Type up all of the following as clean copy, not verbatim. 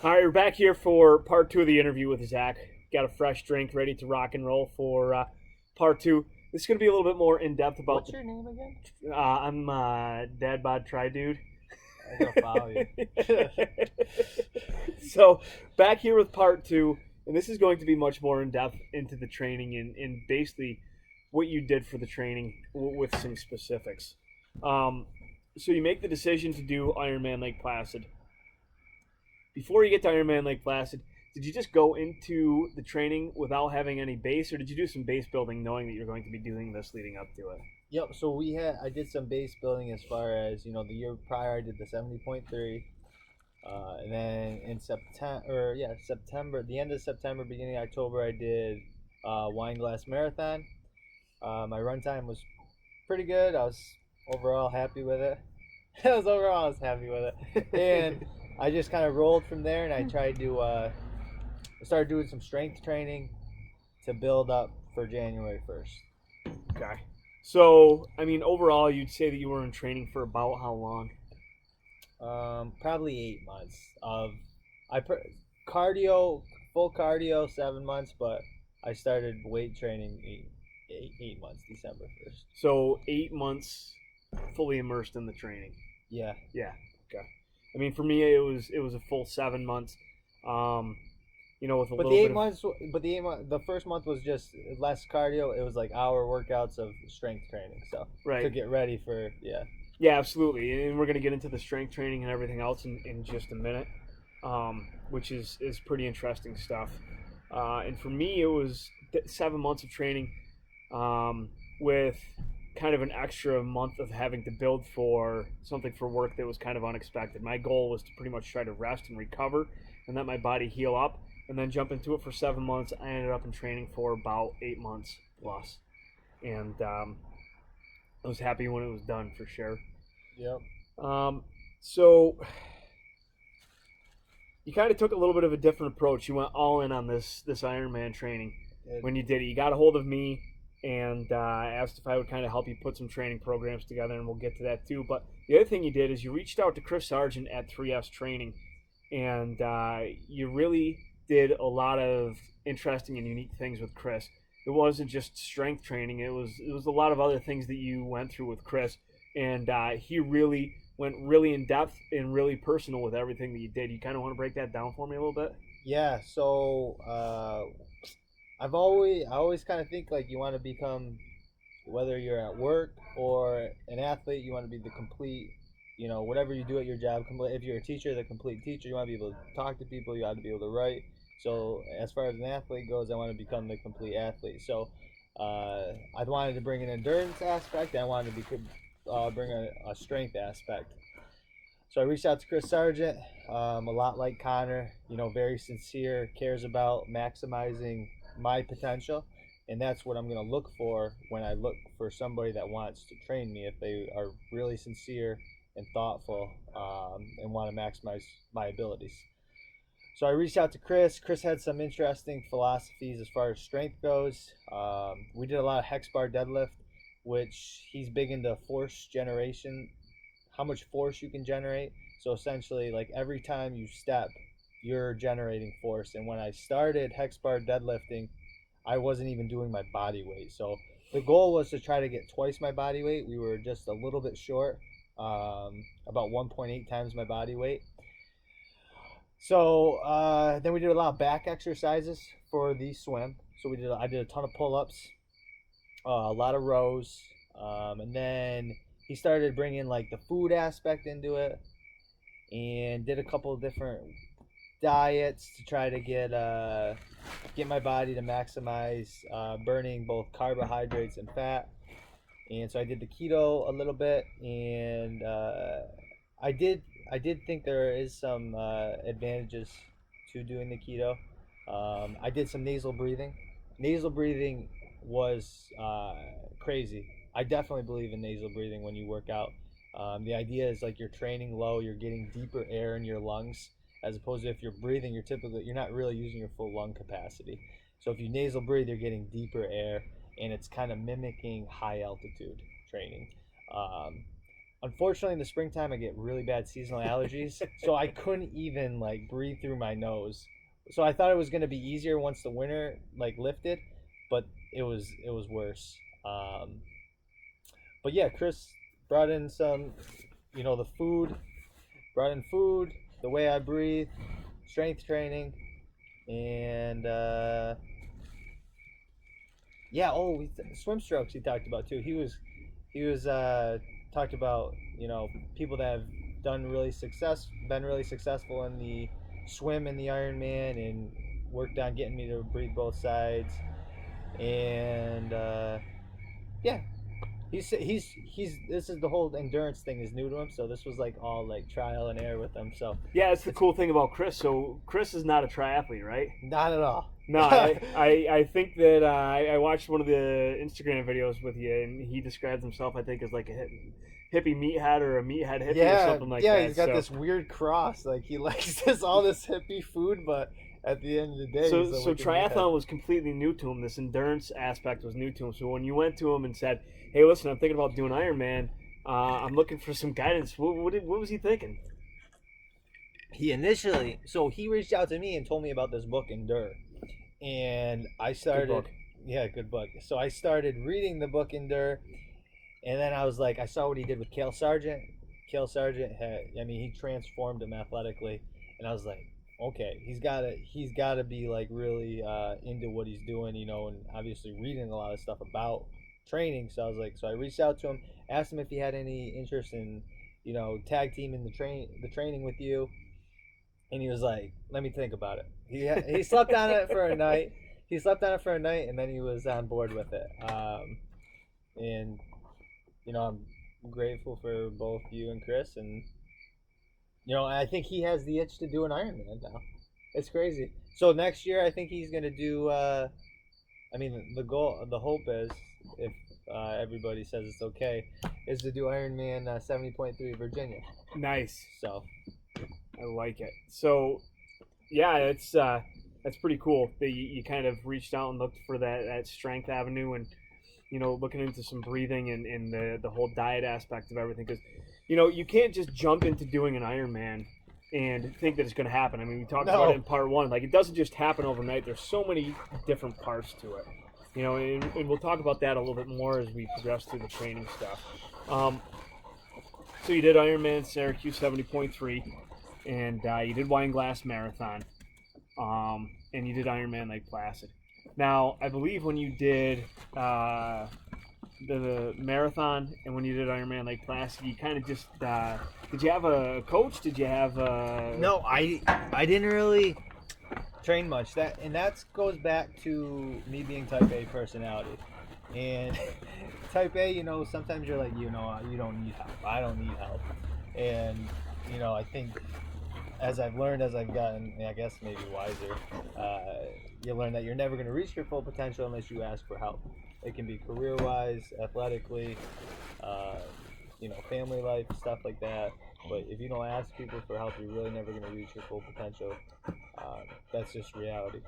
All right, we're back here for part two of the interview with Zach. Got a fresh drink ready to rock and roll for part two. This is going to be a little bit more in depth about. What's your name again? I'm Dad Bod Try Dude. I'm gonna follow you. So back here with part two, and this is going to be much more in depth into the training and basically what you did for the training with some specifics. So you make the decision to do Ironman Lake Placid. Before you get to Ironman Lake Placid, did you just go into the training without having any base, or did you do some base building knowing that you're going to be doing this leading up to it? Yep. So I did some base building as far as the year prior I did the 70.3, and then in September, the end of September, beginning of October, I did Wine Glass Marathon. My run time was pretty good. I was overall happy with it. I was happy with it, and I just kind of rolled from there, and I tried to started doing some strength training to build up for January 1st. Okay. So, I mean, overall, you'd say that you were in training for about how long? Probably 8 months of cardio, full cardio, 7 months, but I started weight training 8 months, December 1st. So 8 months fully immersed in the training. Yeah. Yeah. Okay. I mean, for me, it was a full 7 months. With a But little the bit 8 months, the first month was just less cardio. It was like hour workouts of strength training, so Right. to get ready for Yeah, absolutely. And we're going to get into the strength training and everything else in just a minute, which is pretty interesting stuff. And for me, it was 7 months of training with kind of an extra month of having to build for something for work that was kind of unexpected. My goal was to pretty much try to rest and recover and let my body heal up and then jump into it for 7 months. I ended up in training for about 8 months plus. And I was happy when it was done for sure. Yep. So you kind of took a little bit of a different approach. You went all in on this Ironman training when you did it. You got a hold of me and asked if I would kind of help you put some training programs together, and we'll get to that too. But the other thing you did is you reached out to Chris Sargent at 3S Training, and you really did a lot of interesting and unique things with Chris. It wasn't just strength training; it was a lot of other things that you went through with Chris, and he really went really in depth and really personal with everything that you did. You kind of want to break that down for me a little bit? Yeah. So I always kind of think like you want to become, whether you're at work or an athlete, you want to be the complete, whatever you do at your job. If you're a teacher, the complete teacher. You want to be able to talk to people. You ought to be able to write. So as far as an athlete goes, I want to become the complete athlete. So I wanted to bring an endurance aspect. I wanted to bring a strength aspect. So I reached out to Chris Sargent, a lot like Connor, very sincere, cares about maximizing my potential. And that's what I'm going to look for when I look for somebody that wants to train me, if they are really sincere and thoughtful and want to maximize my abilities. So I reached out to Chris. Chris had some interesting philosophies as far as strength goes. We did a lot of hex bar deadlift, which he's big into force generation, how much force you can generate. So essentially, like every time you step, you're generating force. And when I started hex bar deadlifting, I wasn't even doing my body weight. So the goal was to try to get twice my body weight. We were just a little bit short, about 1.8 times my body weight. So then we did a lot of back exercises for the swim. So I did a ton of pull-ups, a lot of rows, and then he started bringing like the food aspect into it, and did a couple of different diets to try to get my body to maximize burning both carbohydrates and fat. And so I did the keto a little bit, and I did think there is some advantages to doing the keto. I did some nasal breathing. Nasal breathing was crazy. I definitely believe in nasal breathing when you work out. The idea is like you're training low, you're getting deeper air in your lungs, as opposed to if you're breathing, you're not really using your full lung capacity. So if you nasal breathe, you're getting deeper air, and it's kind of mimicking high altitude training. unfortunately, in the springtime, I get really bad seasonal allergies, so I couldn't even like breathe through my nose. So I thought it was gonna be easier once the winter like lifted, but it was worse. But yeah, Chris brought in some, the food, brought in food, the way I breathe, strength training, and yeah. Oh, swim strokes he talked about too. He was talked about people that have been really successful in the swim and the Ironman, and worked on getting me to breathe both sides. And yeah, he's this is the whole endurance thing is new to him, so this was like all like trial and error with him. So Yeah, it's the cool thing about Chris. So Chris is not a triathlete, right? not at all. No, I think that I watched one of the Instagram videos with you, and he describes himself, I think, as like a hippie meathead or a meathead hippie or something like that. Yeah, he's got this weird cross. Like he likes all this hippie food, but at the end of the day, so triathlon was completely new to him. This endurance aspect was new to him. So when you went to him and said, "Hey, listen, I'm thinking about doing Ironman. I'm looking for some guidance," what was he thinking? He reached out to me and told me about this book, Endure. And I started, Good book. yeah, good book. So I started reading the book Endure, and then I was like, I saw what he did with Cale Sargent. Cale Sargent he transformed him athletically, and I was like, okay, he's gotta be like really into what he's doing, and obviously reading a lot of stuff about training. So I was like, so I reached out to him, asked him if he had any interest in, tag team in the training with you. And he was like, "Let me think about it." He slept on it for a night. He slept on it for a night, and then he was on board with it. And I'm grateful for both you and Chris. And I think he has the itch to do an Ironman now. It's crazy. So next year, I think he's gonna do. The hope is, if everybody says it's okay, is to do Ironman 70.3 Virginia. Nice. So. I like it. So, yeah, that's pretty cool that you kind of reached out and looked for that strength avenue, and looking into some breathing and the whole diet aspect of everything, because you can't just jump into doing an Ironman and think that it's going to happen. I mean, we talked about it in part one. Like, it doesn't just happen overnight. There's so many different parts to it. And we'll talk about that a little bit more as we progress through the training stuff. So you did Ironman Syracuse 70.3. And you did Wine Glass Marathon, and you did Ironman Lake Placid. Now, I believe when you did the marathon and when you did Ironman Lake Placid, you kind of just did you have a coach? Did you have a... No, I didn't really train much. That goes back to me being Type A personality, and Type A. Sometimes you're like, you don't need help. I don't need help, and I think. As I've learned, as I've gotten, I guess maybe wiser, you learn that you're never going to reach your full potential unless you ask for help. It can be career-wise, athletically, family life, stuff like that. But if you don't ask people for help, you're really never going to reach your full potential. That's just reality.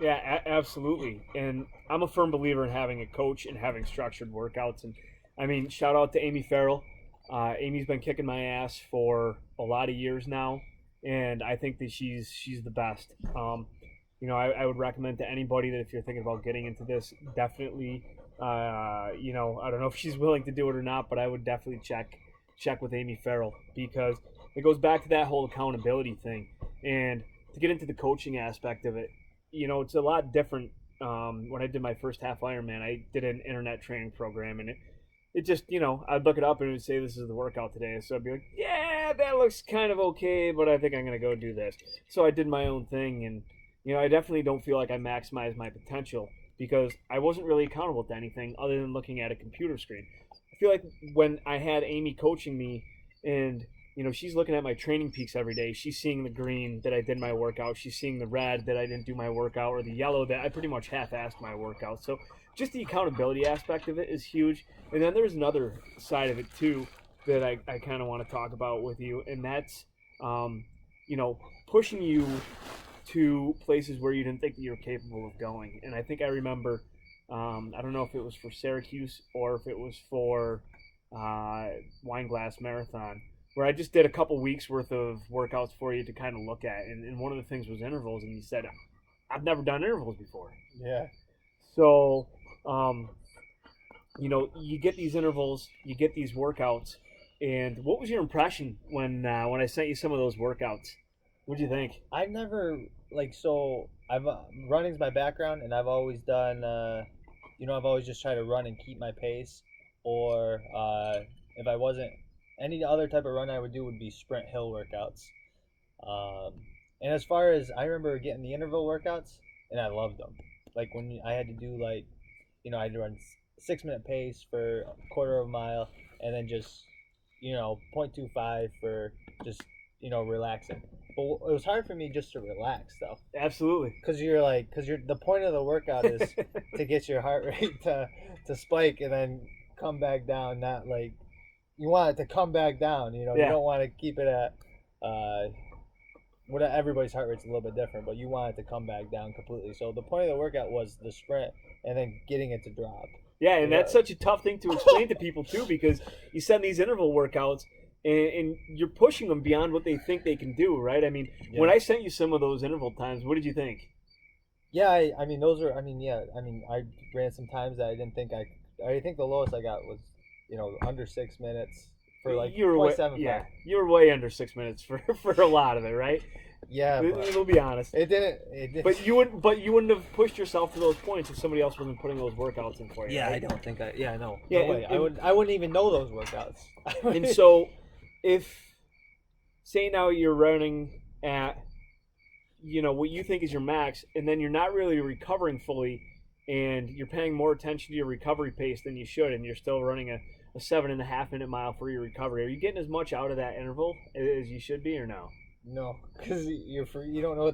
Yeah, absolutely. And I'm a firm believer in having a coach and having structured workouts. And I mean, shout out to Amy Farrell. Amy's been kicking my ass for a lot of years now, and I think that she's the best. I would recommend to anybody that if you're thinking about getting into this, definitely, I don't know if she's willing to do it or not, but I would definitely check with Amy Farrell, because it goes back to that whole accountability thing. And to get into the coaching aspect of it, it's a lot different. When I did my first half Ironman, I did an internet training program, and it just, I'd look it up and it would say this is the workout today. So I'd be like, yeah, that looks kind of okay, but I think I'm going to go do this. So I did my own thing, and, I definitely don't feel like I maximized my potential because I wasn't really accountable to anything other than looking at a computer screen. I feel like when I had Amy coaching me and, she's looking at my training peaks every day, she's seeing the green that I did my workout, she's seeing the red that I didn't do my workout, or the yellow that I pretty much half-assed my workout. So just the accountability aspect of it is huge. And then there's another side of it too that I kind of want to talk about with you, and that's pushing you to places where you didn't think that you were capable of going. And I think I remember, I don't know if it was for Syracuse or if it was for Wine Glass Marathon, where I just did a couple weeks worth of workouts for you to kind of look at, and one of the things was intervals, and you said, I've never done intervals before. Yeah. So, you get these intervals, you get these workouts, and what was your impression when I sent you some of those workouts? What'd you think? I've never I've running's my background, and I've always done I've always just tried to run and keep my pace, or if I wasn't, any other type of run I would do would be sprint hill workouts. And as far as I remember getting the interval workouts, and I loved them. Like when I had to do I had to run 6-minute pace for a quarter of a mile, and then just 0.25 for just relaxing. But it was hard for me just to relax though. Absolutely. Because the point of the workout is to get your heart rate to spike and then come back down. Not like you want it to come back down. You don't want to keep it at everybody's heart rate's a little bit different, but you want it to come back down completely. So the point of the workout was the sprint and then getting it to drop. Yeah, and that's such a tough thing to explain to people too, because you send these interval workouts and you're pushing them beyond what they think they can do, right? I mean, when I sent you some of those interval times, what did you think? Yeah, I ran some times that I didn't think I think the lowest I got was, under 6 minutes for like you were way, 0.75. Yeah, you were way under 6 minutes for a lot of it, right? Yeah, we'll be honest. It didn't. But you wouldn't have pushed yourself to those points if somebody else wasn't putting those workouts in for you. Yeah, right? I don't think I. Yeah, no. Yeah, no way. I wouldn't even know those workouts. And so, if say now you're running at what you think is your max, and then you're not really recovering fully, and you're paying more attention to your recovery pace than you should, and you're still running a 7.5 minute mile for your recovery, are you getting as much out of that interval as you should be, or no? No, because you don't know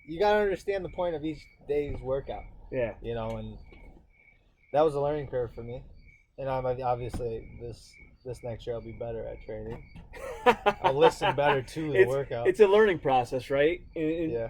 you gotta understand the point of each day's workout. Yeah. And that was a learning curve for me. And I'm obviously this next year I'll be better at training. I'll listen better to the workout. It's a learning process, right? Yeah.